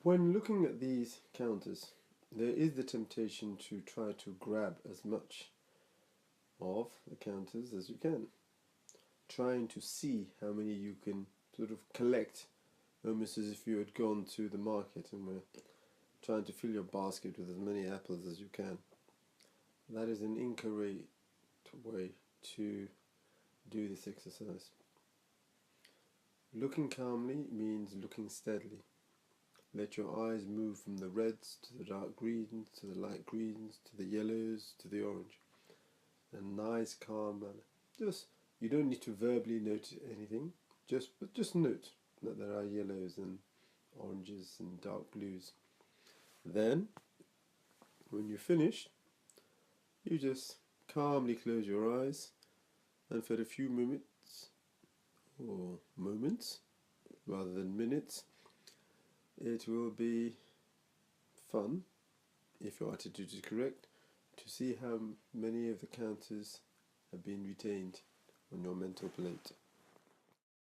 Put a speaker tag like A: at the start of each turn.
A: When looking at these counters, there is the temptation to try to grab as much of the counters as you can, trying to see how many you can sort of collect, almost as if you had gone to the market and were trying to fill your basket with as many apples as you can. That is an incorrect way to do this exercise. Looking calmly means looking steadily. Let your eyes move from the reds to the dark greens, to the light greens, to the yellows, to the orange. In a nice calm manner. You don't need to verbally note anything, just note that there are yellows and oranges and dark blues. Then, when you're finished, you just calmly close your eyes, and for a few minutes, or moments, rather than minutes, it will be fun, if your attitude is correct, to see how many of the counters have been retained on your mental plate.